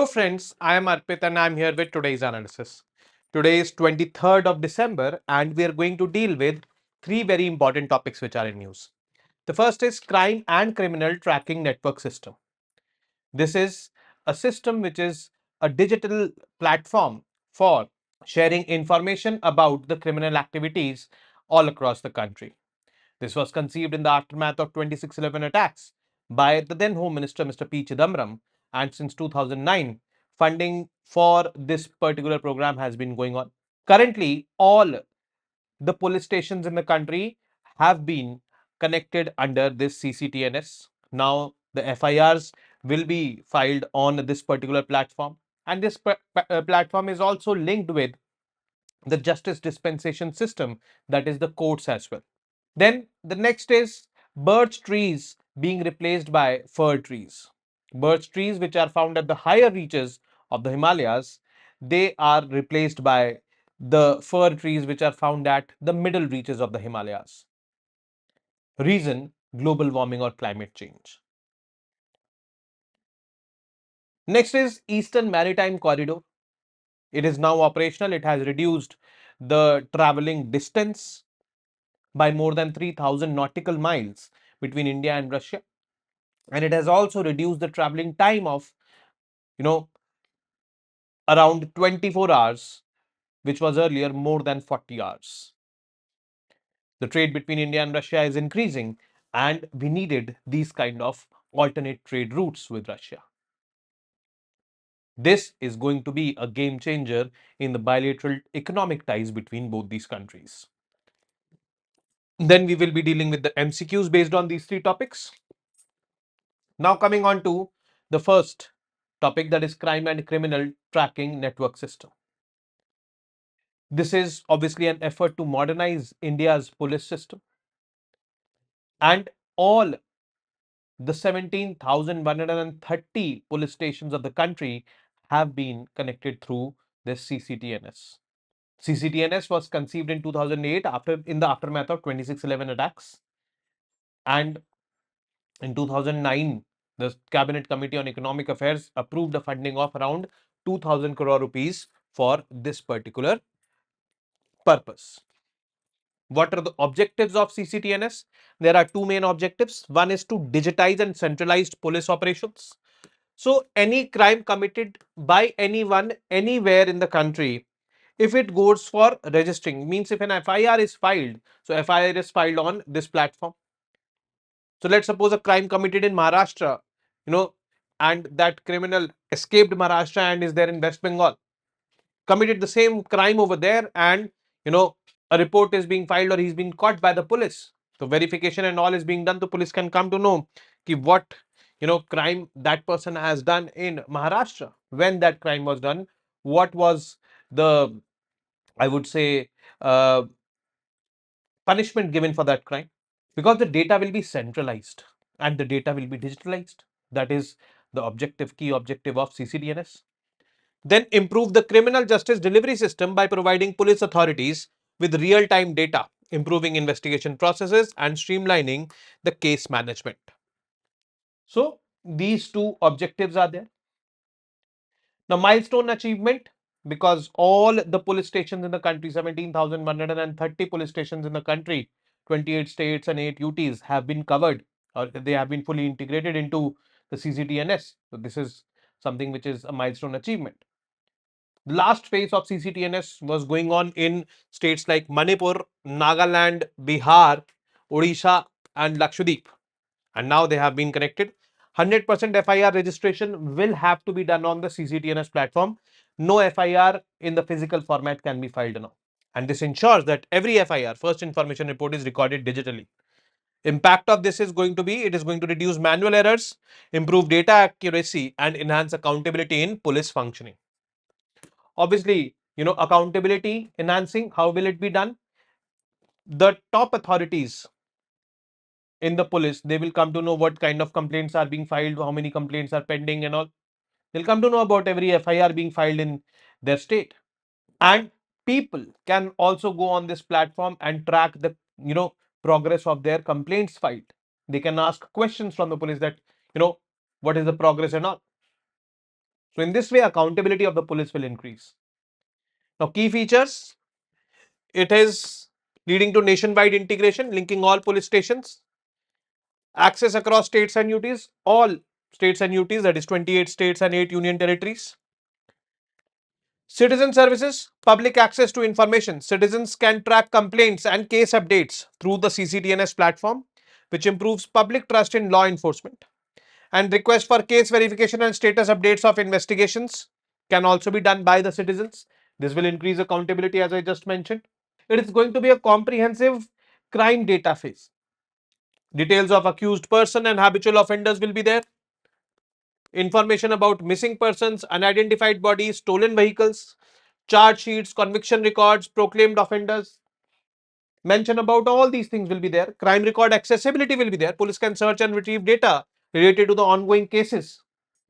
friends, I am Arpit and I am here with today's analysis. Today is 23rd of December and we are going to deal with three very important topics which are in news. The first is crime and criminal tracking network system. This is a system which is a digital platform for sharing information about the criminal activities all across the country. This was conceived in the aftermath of 26/11 attacks by the then Home Minister Mr. P. Chidambaram, and since 2009, funding for this particular program has been going on. Currently, all the police stations in the country have been connected under this CCTNS. Now, the FIRs will be filed on this particular platform, and this platform is also linked with the justice dispensation system, that is the courts as well. Then the next is birch trees being replaced by fir trees. Birch trees, which are found at the higher reaches of the Himalayas, they are replaced by the fir trees which are found at the middle reaches of the Himalayas. Reason: global warming or climate change. Next is Eastern Maritime Corridor. It is now operational. It has reduced the traveling distance by more than 3,000 nautical miles between India and Russia. And it has also reduced the traveling time of around 24 hours, which was earlier more than 40 hours. The trade between India and Russia is increasing, and we needed these kind of alternate trade routes with Russia. This is going to be a game changer in the bilateral economic ties between both these countries. Then we will be dealing with the MCQs based on these three topics. Now coming on to the first topic, that is crime and criminal tracking network system. This is obviously an effort to modernize India's police system, and all the 17,130 police stations of the country have been connected through this CCTNS. CCTNS was conceived in 2008 in the aftermath of 26/11 attacks, and in 2009 the Cabinet Committee on Economic Affairs approved a funding of around 2,000 crore rupees for this particular purpose. What are the objectives of CCTNS? There are two main objectives. One is to digitize and centralize police operations. So any crime committed by anyone anywhere in the country, if it goes for registering, means if an FIR is filed, so FIR is filed on this platform. So let's suppose a crime committed in Maharashtra, and that criminal escaped Maharashtra and is there in West Bengal, committed the same crime over there, and a report is being filed or he's been caught by the police. So verification and all is being done. The police can come to know what crime that person has done in Maharashtra, when that crime was done, what was the, I would say, uh, punishment given for that crime, because the data will be centralized and the data will be digitalized. That is the key objective of CCDNS. Then improve the criminal justice delivery system by providing police authorities with real-time data, improving investigation processes and streamlining the case management. So these two objectives are there. Now, milestone achievement, because all the police stations in the country, 17,130 police stations in the country, 28 states and 8 UTs have been covered, or they have been fully integrated into the CCTNS. So this is something which is a milestone achievement. The last phase of CCTNS was going on in states like Manipur, Nagaland, Bihar, Odisha, and Lakshadweep. And now they have been connected. 100% FIR registration will have to be done on the CCTNS platform. No FIR in the physical format can be filed now. And this ensures that every FIR, first information report, is recorded digitally. Impact of this is going to be, it is going to reduce manual errors, improve data accuracy, and enhance accountability in police functioning. Obviously, accountability enhancing, how will it be done? The top authorities in the police, they will come to know what kind of complaints are being filed, how many complaints are pending and all. They'll come to know about every FIR being filed in their state. And people can also go on this platform and track the progress of their complaints filed. They can ask questions from the police that what is the progress and all. So in this way, accountability of the police will increase. Now, key features, it is leading to nationwide integration, linking all police stations, access across states and UTs, all states and UTs, that is 28 states and 8 union territories. Citizen services, public access to information. Citizens can track complaints and case updates through the CCTNS platform, which improves public trust in law enforcement. And request for case verification and status updates of investigations can also be done by the citizens. This will increase accountability, as I just mentioned. It is going to be a comprehensive crime database. Details of accused person and habitual offenders will be there. Information about missing persons, unidentified bodies, stolen vehicles, charge sheets, conviction records, proclaimed offenders. Mention about all these things will be there. Crime record accessibility will be there. Police can search and retrieve data related to the ongoing cases.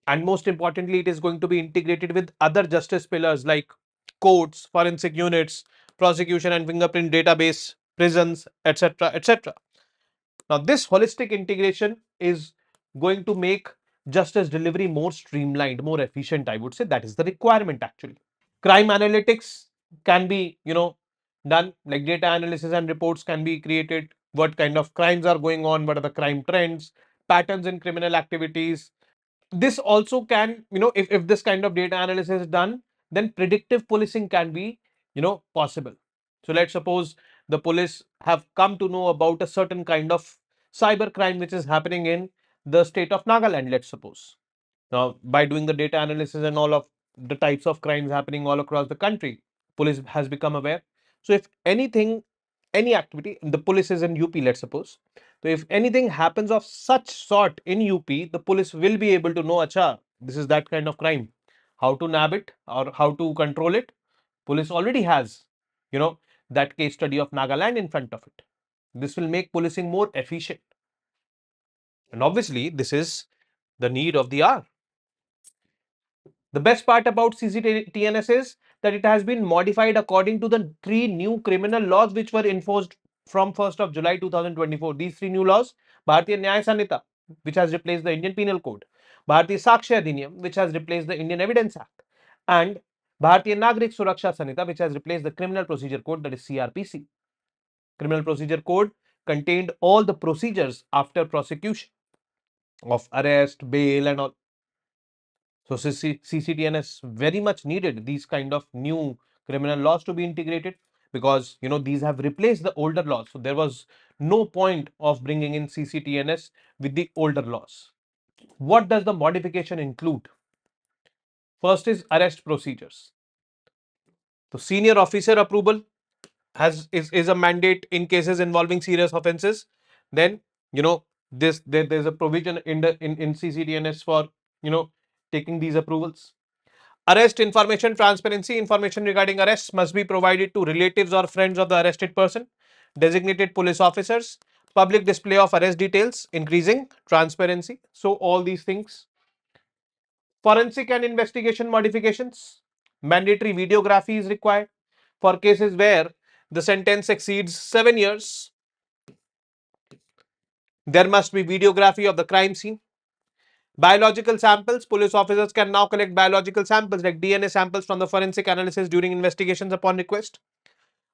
And most importantly, it is going to be integrated with other justice pillars like courts, forensic units, prosecution and fingerprint database, prisons, etc. etc. Now, this holistic integration is going to make justice delivery more streamlined, more efficient. I would say that is the requirement actually. Crime analytics can be, done, like data analysis and reports can be created. What kind of crimes are going on? What are the crime trends, patterns in criminal activities? This also can, if this kind of data analysis is done, then predictive policing can be, possible. So let's suppose the police have come to know about a certain kind of cyber crime which is happening in the state of Nagaland, let's suppose. Now, by doing the data analysis and all of the types of crimes happening all across the country, police has become aware. So if anything, any activity, the police is in UP, let's suppose. So if anything happens of such sort in UP, the police will be able to know, acha, this is that kind of crime. How to nab it or how to control it. Police already has, you know, that case study of Nagaland in front of it. This will make policing more efficient. And obviously, this is the need of the hour. The best part about CCTNS is that it has been modified according to the three new criminal laws which were enforced from 1st of July 2024. These three new laws, Bharatiya Nyaya Sanhita, which has replaced the Indian Penal Code, Bharatiya Sakshya Adhiniyam, which has replaced the Indian Evidence Act, and Bharatiya Nagrik Suraksha Sanhita, which has replaced the Criminal Procedure Code, that is CRPC. Criminal Procedure Code contained all the procedures after prosecution of arrest, bail, and all. So CCTNS very much needed these kind of new criminal laws to be integrated, because these have replaced the older laws. So there was no point of bringing in CCTNS with the older laws. What does the modification include? First is arrest procedures. So senior officer approval is a mandate in cases involving serious offences. Then there's a provision in CCTNS for taking these approvals. Arrest information transparency. Information regarding arrests must be provided to relatives or friends of the arrested person, designated police officers, public display of arrest details, increasing transparency. So all these things. Forensic and investigation modifications. Mandatory videography is required for cases where the sentence exceeds 7 years. There must be videography of the crime scene. Biological samples. Police officers can now collect biological samples like DNA samples from the forensic analysis during investigations upon request.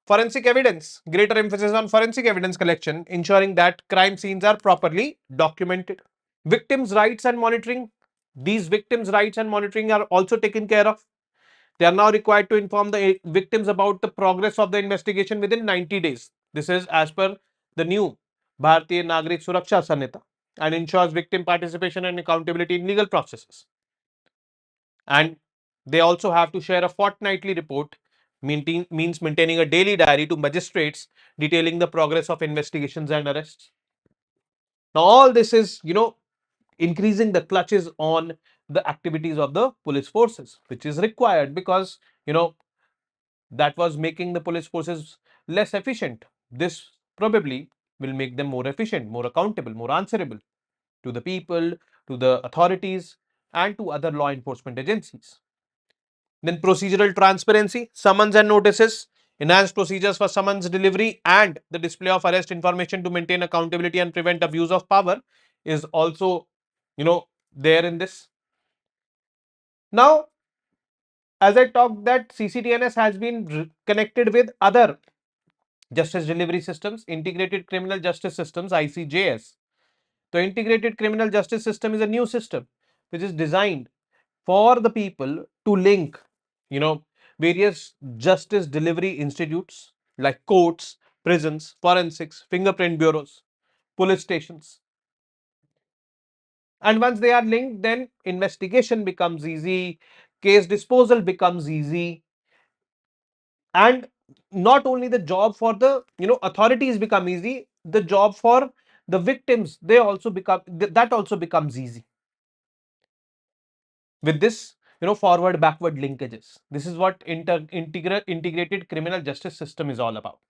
Forensic evidence. Greater emphasis on forensic evidence collection, ensuring that crime scenes are properly documented. Victims' rights and monitoring. These victims' rights and monitoring are also taken care of. They are now required to inform the victims about the progress of the investigation within 90 days. This is as per the new Bharatiya Nagrik Suraksha Sanhita, and ensures victim participation and accountability in legal processes. And they also have to share a fortnightly report, means maintaining a daily diary to magistrates detailing the progress of investigations and arrests. Now, all this is, increasing the clutches on the activities of the police forces, which is required because, that was making the police forces less efficient. This probably will make them more efficient, more accountable, more answerable to the people, to the authorities, and to other law enforcement agencies. Then procedural transparency, summons and notices, enhanced procedures for summons delivery and the display of arrest information to maintain accountability and prevent abuse of power is also, there in this. Now, as I talked that CCTNS has been connected with other justice delivery systems, integrated criminal justice systems, ICJS. The integrated criminal justice system is a new system which is designed for the people to link, you know, various justice delivery institutes like courts, prisons, forensics, fingerprint bureaus, police stations. And once they are linked, then investigation becomes easy, case disposal becomes easy, and not only the job for the authorities become easy, the job for the victims, they also become, that also becomes easy with this forward backward linkages. This is what integrated criminal justice system is all about.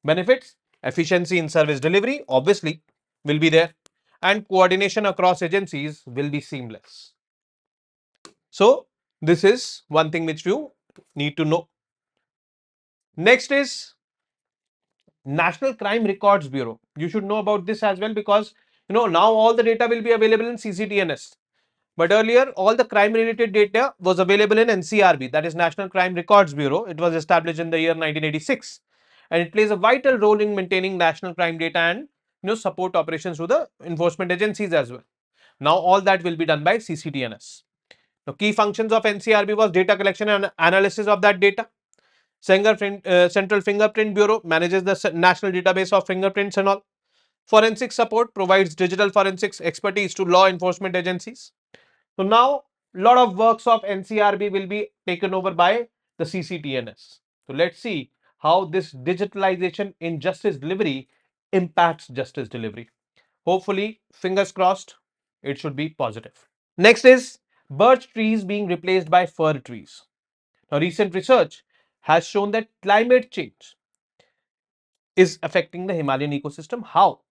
Benefits: efficiency in service delivery obviously will be there, and coordination across agencies will be seamless. So this is one thing which you need to know. Next is National Crime Records Bureau. You should know about this as well, because now all the data will be available in CCTNS. But earlier, all the crime related data was available in NCRB, that is National Crime Records Bureau. It was established in the year 1986, and it plays a vital role in maintaining national crime data and support operations to the enforcement agencies as well. Now all that will be done by CCTNS. The key functions of NCRB was data collection and analysis of that data. Central Fingerprint Bureau manages the national database of fingerprints and all. Forensic support provides digital forensics expertise to law enforcement agencies. So now a lot of works of NCRB will be taken over by the CCTNS. So let's see how this digitalization in justice delivery impacts justice delivery. Hopefully, fingers crossed, it should be positive. Next is birch trees being replaced by fir trees. Now, recent research has shown that climate change is affecting the Himalayan ecosystem. How?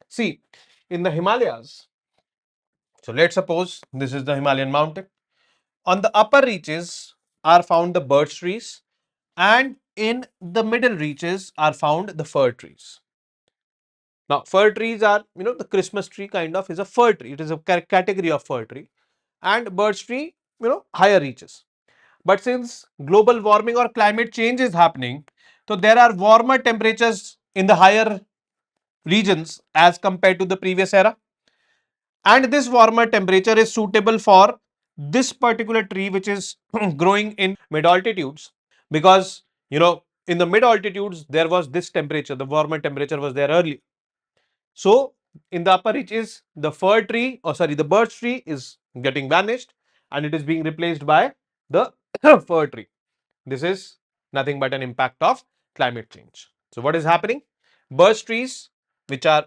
See, in the Himalayas, so let's suppose this is the Himalayan mountain. On the upper reaches are found the birch trees, and in the middle reaches are found the fir trees. Now, fir trees are, the Christmas tree kind of is a fir tree. It is a category of fir tree, and birch tree, higher reaches. But since global warming or climate change is happening, so there are warmer temperatures in the higher regions as compared to the previous era. And this warmer temperature is suitable for this particular tree, which is growing in mid altitudes, because in the mid altitudes there was this temperature, the warmer temperature was there earlier. So in the upper reaches, the fir tree, or sorry, the birch tree is getting vanished, and it is being replaced by the fir tree. This is nothing but an impact of climate change. So what is happening? Birch trees, which are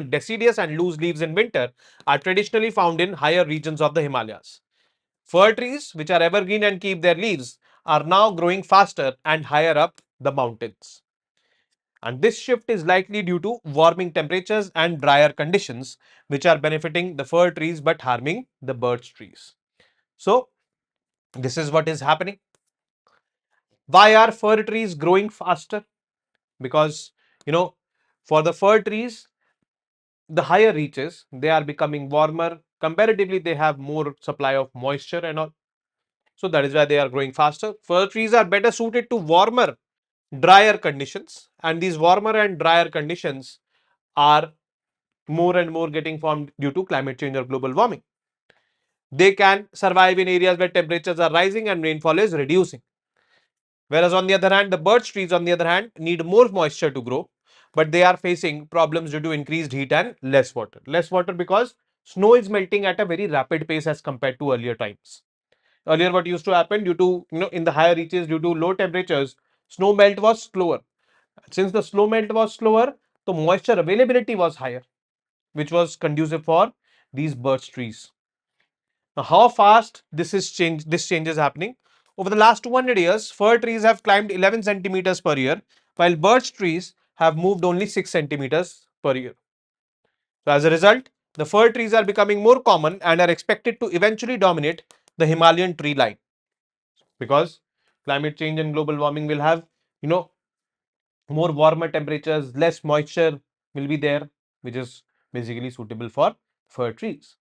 deciduous and loose leaves in winter, are traditionally found in higher regions of the Himalayas. Fir trees, which are evergreen and keep their leaves, are now growing faster and higher up the mountains. And this shift is likely due to warming temperatures and drier conditions, which are benefiting the fir trees but harming the birch trees. So this is what is happening. Why are fir trees growing faster? Because for the fir trees, the higher reaches, they are becoming warmer. Comparatively, they have more supply of moisture and all. So that is why they are growing faster. Fir trees are better suited to warmer, drier conditions, and these warmer and drier conditions are more and more getting formed due to climate change or global warming. They can survive in areas where temperatures are rising and rainfall is reducing. Whereas on the other hand, the birch trees on the other hand need more moisture to grow, but they are facing problems due to increased heat and less water. Less water because snow is melting at a very rapid pace as compared to earlier times. Earlier what used to happen, due to in the higher reaches, due to low temperatures, snow melt was slower. Since the snow melt was slower, the moisture availability was higher, which was conducive for these birch trees. Now, how fast this change is happening? Over the last 200 years, fir trees have climbed 11 centimeters per year, while birch trees have moved only 6 centimeters per year. So, as a result, the fir trees are becoming more common and are expected to eventually dominate the Himalayan tree line, because climate change and global warming will have, more warmer temperatures, less moisture will be there, which is basically suitable for fir trees.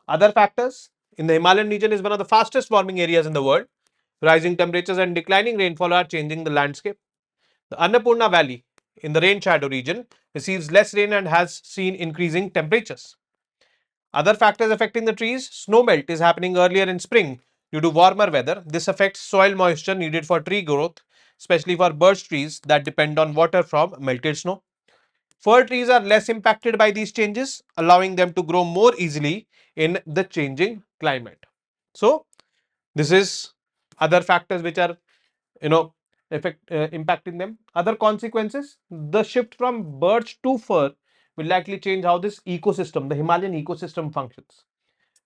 Other factors: in the Himalayan region is one of the fastest warming areas in the world. Rising temperatures and declining rainfall are changing the landscape. The Annapurna Valley in the rain shadow region receives less rain and has seen increasing temperatures. Other factors affecting the trees: snow melt is happening earlier in spring due to warmer weather. This affects soil moisture needed for tree growth, especially for birch trees that depend on water from melted snow. Fir trees are less impacted by these changes, allowing them to grow more easily in the changing climate. So, this is other factors which are, you know, impacting them. Other consequences: the shift from birch to fir will likely change how this ecosystem, the Himalayan ecosystem, functions.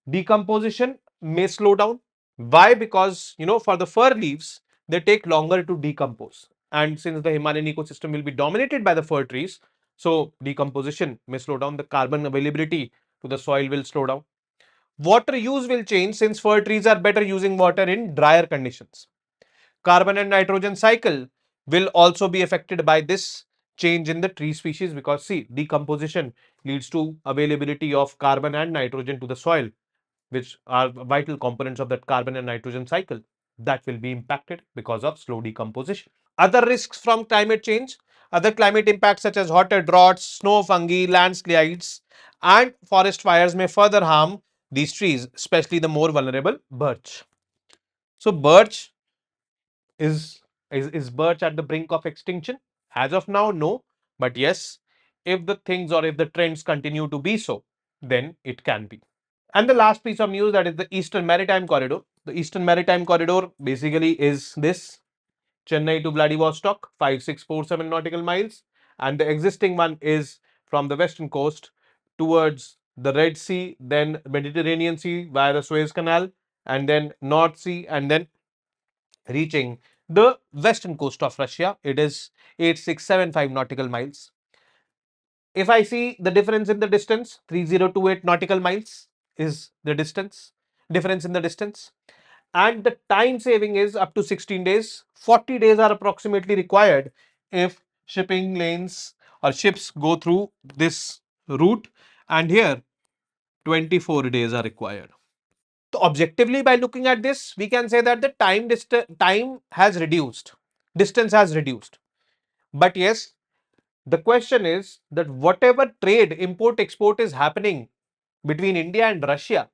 Decomposition may slow down. Why? Because, for the fir leaves, they take longer to decompose. And since the Himalayan ecosystem will be dominated by the fir trees, so decomposition may slow down. The carbon availability to the soil will slow down. Water use will change since fir trees are better using water in drier conditions. Carbon and nitrogen cycle will also be affected by this change in the tree species, because see, decomposition leads to availability of carbon and nitrogen to the soil, which are vital components of that carbon and nitrogen cycle, that will be impacted because of slow decomposition. Other risks from climate change: other climate impacts such as hotter droughts, snow fungi, landslides, and forest fires may further harm these trees, especially the more vulnerable birch. So, birch is birch at the brink of extinction? As of now, no. But yes, if the things or if the trends continue to be so, then it can be. And the last piece of news, that is the Eastern Maritime Corridor. The Eastern Maritime Corridor basically is this: Chennai to Vladivostok, 5647 nautical miles, and the existing one is from the western coast towards the Red Sea, then Mediterranean Sea via the Suez Canal, and then North Sea, and then reaching the western coast of Russia. It is 8675 nautical miles. If I see the difference in the distance, 3028 nautical miles is the difference in the distance, and the time saving is up to 16 days. 40 days are approximately required if shipping lanes or ships go through this route, and here 24 days are required. So objectively, by looking at this, we can say that the time has reduced, distance has reduced. But yes, the question is that whatever trade, import, export is happening between India and Russia,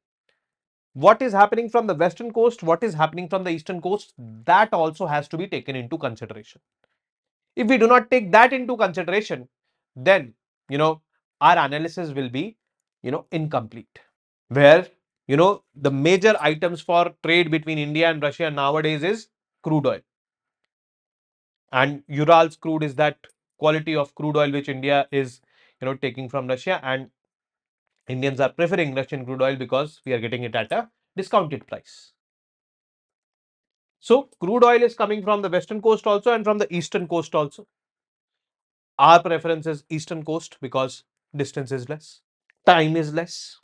what is happening from the western coast, what is happening from the eastern coast, that also has to be taken into consideration. If we do not take that into consideration, then, our analysis will be, incomplete. Where, the major items for trade between India and Russia nowadays is crude oil. And Ural's crude is that quality of crude oil which India is, taking from Russia, and Indians are preferring Russian crude oil because we are getting it at a discounted price. So, crude oil is coming from the western coast also and from the eastern coast also. Our preference is eastern coast because distance is less, time is less,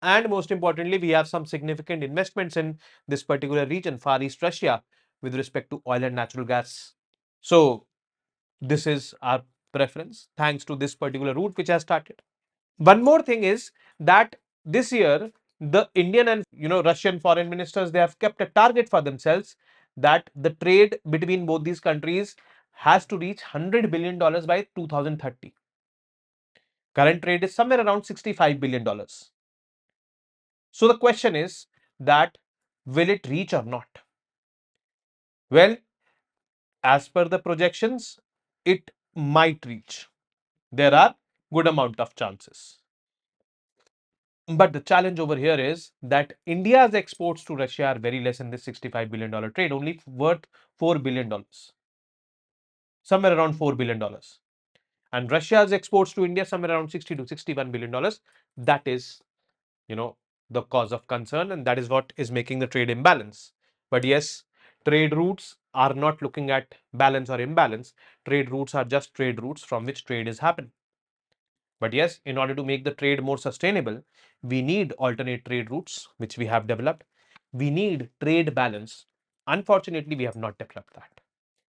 and most importantly, we have some significant investments in this particular region, Far East Russia, with respect to oil and natural gas. So, this is our preference thanks to this particular route which has started. One more thing is that this year the Indian and, Russian foreign ministers, they have kept a target for themselves that the trade between both these countries has to reach $100 billion by 2030. Current trade is somewhere around $65 billion. So the question is that will it reach or not? Well, as per the projections, it might reach. There are good amount of chances. But the challenge over here is that India's exports to Russia are very less in this $65 billion trade, only worth $4 billion, somewhere around $4 billion. And Russia's exports to India somewhere around 60 to $61 billion. That is, the cause of concern, and that is what is making the trade imbalance. But yes, trade routes are not looking at balance or imbalance. Trade routes are just trade routes from which trade is happening. But yes, in order to make the trade more sustainable, we need alternate trade routes, which we have developed. We need trade balance. Unfortunately, we have not developed that.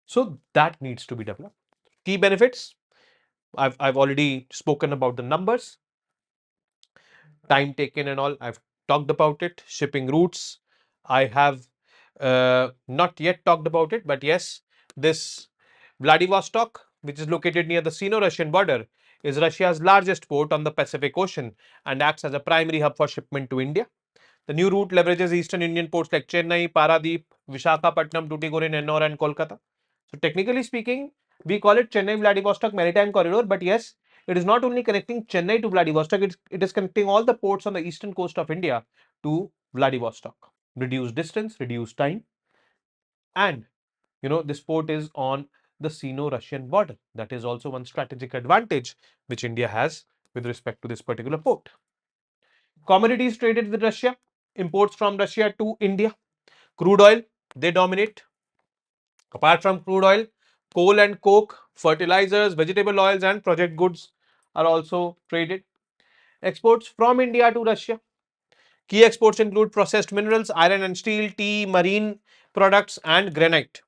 So that needs to be developed. Key benefits: I've already spoken about the numbers, time taken and all. I've talked about it. Shipping routes, I have not yet talked about it, but yes, this Vladivostok, which is located near the Sino-Russian border, is Russia's largest port on the Pacific Ocean and acts as a primary hub for shipment to India. The new route leverages eastern Indian ports like Chennai, Paradip, Visakhapatnam, Tuticorin, Ennore, and Kolkata. So, technically speaking, we call it Chennai Vladivostok Maritime Corridor, but yes, it is not only connecting Chennai to Vladivostok, it is connecting all the ports on the eastern coast of India to Vladivostok. Reduced distance, reduced time, and this port is on the Sino-Russian border. That is also one strategic advantage which India has with respect to this particular port. Commodities traded with Russia, imports from Russia to India, crude oil, they dominate. Apart from crude oil, coal and coke, fertilizers, vegetable oils, and project goods are also traded. Exports from India to Russia. Key exports include processed minerals, iron and steel, tea, marine products, and granite.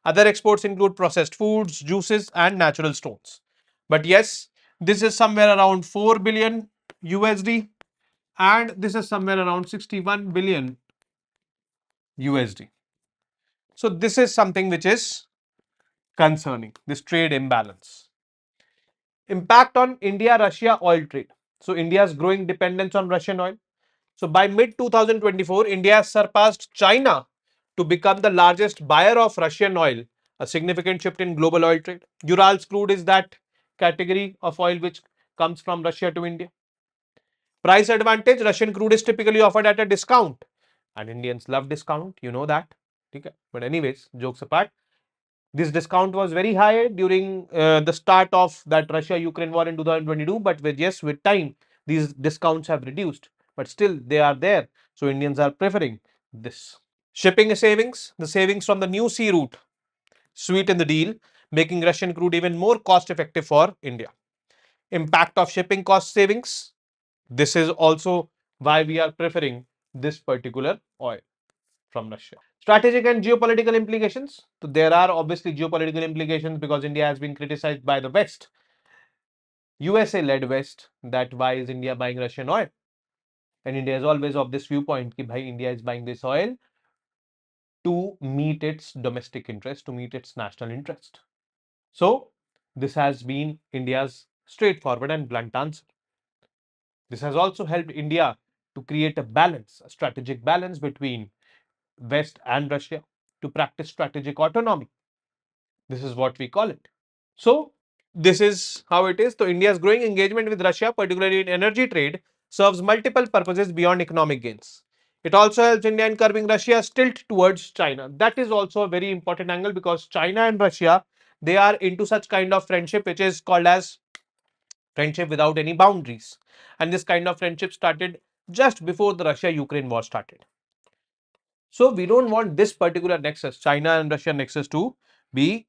Other exports include processed foods, juices, and natural stones. But yes, this is somewhere around 4 billion USD, and this is somewhere around 61 billion USD. So this is something which is concerning, this trade imbalance. Impact on India-Russia oil trade. So India's growing dependence on Russian oil. So by mid 2024, India has surpassed China to become the largest buyer of Russian oil, a significant shift in global oil trade. Urals crude is that category of oil which comes from Russia to India. Price advantage, Russian crude is typically offered at a discount, and Indians love discount, you know that. Okay. But anyways, jokes apart, this discount was very high during the start of that Russia-Ukraine war in 2022, but with time, these discounts have reduced, but still they are there. So Indians are preferring this. Shipping savings, the savings from the new sea route sweeten the deal, making Russian crude even more cost effective for India. Impact of shipping cost savings, this is also why we are preferring this particular oil from Russia. Strategic and geopolitical implications. So there are obviously geopolitical implications because India has been criticized by the West, USA-led West, that why is India buying Russian oil? And India is always of this viewpoint that India is buying this oil to meet its domestic interest, to meet its national interest. So this has been India's straightforward and blunt answer. This has also helped India to create a balance, a strategic balance between West and Russia to practice strategic autonomy. This is what we call it. So, this is how it is. So, India's growing engagement with Russia, particularly in energy trade, serves multiple purposes beyond economic gains. It also helps India in curbing Russia's tilt towards China. That is also a very important angle because China and Russia, they are into such kind of friendship which is called as friendship without any boundaries. And this kind of friendship started just before the Russia-Ukraine war started. So we don't want this particular nexus, China and Russia nexus, to be,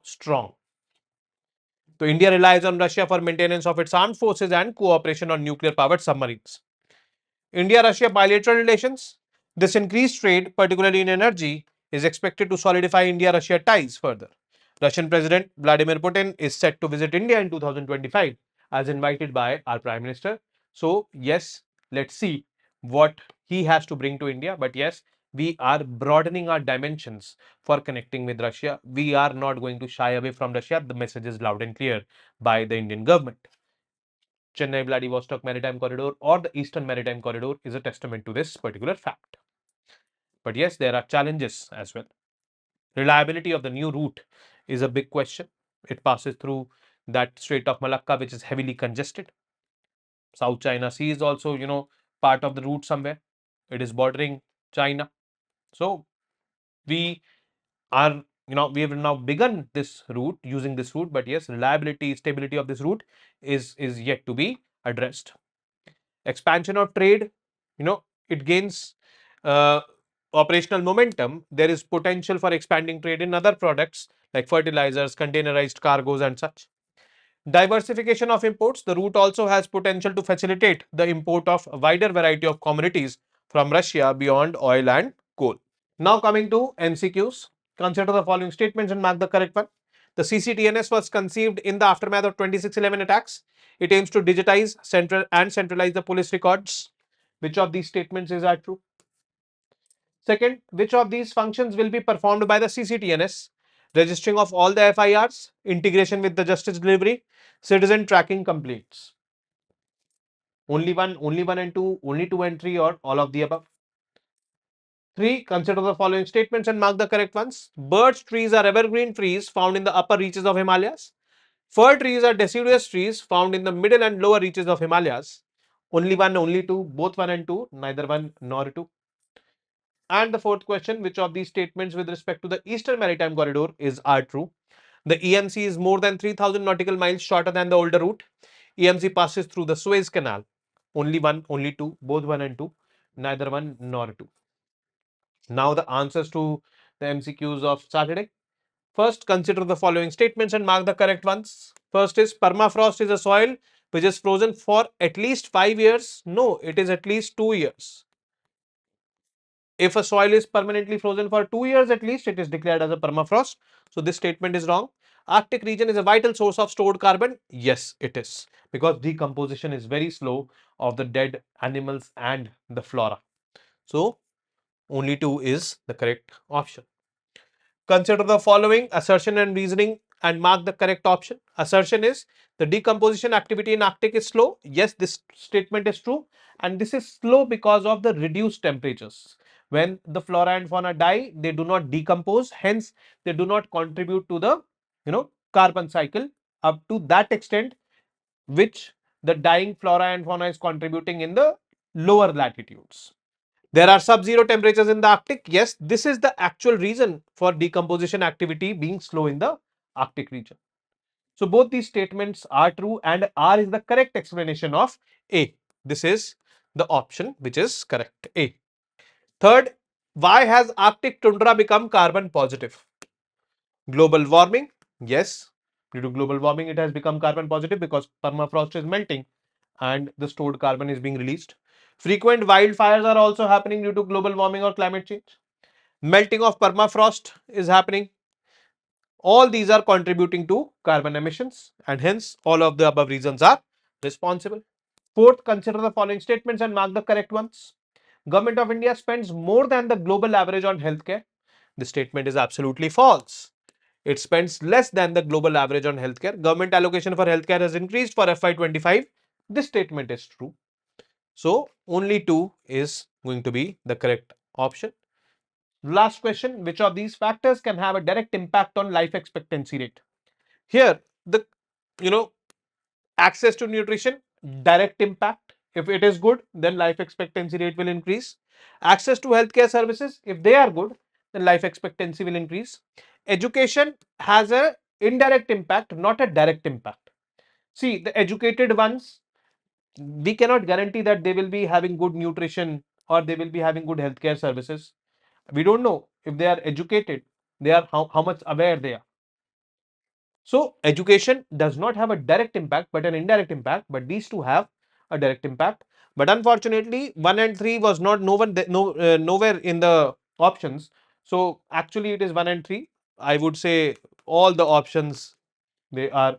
strong. So India relies on Russia for maintenance of its armed forces and cooperation on nuclear-powered submarines. India-Russia bilateral relations. This increased trade, particularly in energy, is expected to solidify India-Russia ties further. Russian President Vladimir Putin is set to visit India in 2025 as invited by our Prime Minister. So, yes, let's see what he has to bring to India. But yes, we are broadening our dimensions for connecting with Russia. We are not going to shy away from Russia. The message is loud and clear by the Indian government. Chennai Vladivostok Maritime Corridor or the Eastern Maritime Corridor is a testament to this particular fact. But yes, there are challenges as well. Reliability of the new route is a big question. It passes through that Strait of Malacca, which is heavily congested. South China Sea is also, part of the route somewhere. It is bordering China. So we are, we have now begun this route, using this route, but yes, reliability, stability of this route is yet to be addressed. Expansion of trade, it gains operational momentum. There is potential for expanding trade in other products like fertilizers, containerized cargoes and such. Diversification of imports. The route also has potential to facilitate the import of a wider variety of commodities from Russia beyond oil and coal. Now coming to MCQs. Consider the following statements and mark the correct one. The CCTNS was conceived in the aftermath of 2611 attacks. It aims to digitize, centralize the police records. Which of these statements are true? Second, which of these functions will be performed by the CCTNS? Registering of all the FIRs, integration with the justice delivery, citizen tracking complaints. Only one and two, only two and three, or all of the above? 3. Consider the following statements and mark the correct ones. Birch trees are evergreen trees found in the upper reaches of Himalayas. Fir trees are deciduous trees found in the middle and lower reaches of Himalayas. Only one, only two, both one and two, neither one nor two. And the fourth question, which of these statements with respect to the Eastern Maritime Corridor are true? The EMC is more than 3000 nautical miles shorter than the older route. EMC passes through the Suez Canal. Only one, only two, both one and two, neither one nor two. Now the answers to the MCQs of Saturday. First, consider the following statements and mark the correct ones. First is permafrost is a soil which is frozen for at least 5 years. No, it is at least 2 years. If a soil is permanently frozen for 2 years at least, it is declared as a permafrost. So this statement is wrong. Arctic region is a vital source of stored carbon. Yes, it is, because decomposition is very slow of the dead animals and the flora. So only 2 is the correct option. Consider the following assertion and reasoning and mark the correct option. Assertion is the decomposition activity in Arctic is slow. Yes, this statement is true, and this is slow because of the reduced temperatures. When the flora and fauna die, they do not decompose, hence they do not contribute to the carbon cycle up to that extent which the dying flora and fauna is contributing in the lower latitudes. There are sub-zero temperatures in the Arctic. Yes, this is the actual reason for decomposition activity being slow in the Arctic region. So both these statements are true, and R is the correct explanation of A. This is the option which is correct, A. Third, why has Arctic tundra become carbon positive? Global warming. Yes, due to global warming it has become carbon positive because permafrost is melting and the stored carbon is being released. Frequent wildfires are also happening due to global warming or climate change. Melting of permafrost is happening. All these are contributing to carbon emissions, and hence all of the above reasons are responsible. Fourth, consider the following statements and mark the correct ones. Government of India spends more than the global average on healthcare. This statement is absolutely false. It spends less than the global average on healthcare. Government allocation for healthcare has increased for FY25. This statement is true. So only 2 is going to be the correct option. Last question, which of these factors can have a direct impact on life expectancy rate? Here, the access to nutrition, direct impact. If it is good, then life expectancy rate will increase. Access to healthcare services, if they are good, then life expectancy will increase. Education has a indirect impact, not a direct impact. See, the educated ones, we cannot guarantee that they will be having good nutrition or they will be having good healthcare services. We don't know if they are educated, they are how much aware they are. So education does not have a direct impact but an indirect impact, but these two have a direct impact. But unfortunately 1 and 3 was not nowhere in the options. So actually it is 1 and 3. I would say all the options, they are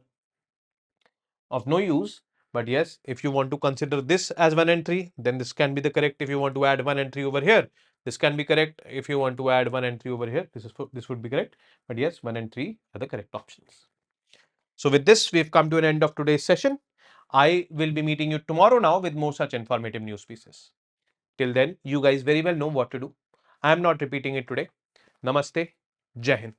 of no use. But yes, if you want to consider this as 1 and 3, then this can be the correct. If you want to add 1 and 3 over here, this can be correct. If you want to add 1 and 3 over here, this would be correct. But yes, 1 and 3 are the correct options. So with this, we've come to an end of today's session. I will be meeting you tomorrow now with more such informative news pieces. Till then, you guys very well know what to do. I am not repeating it today. Namaste. Jai Hind.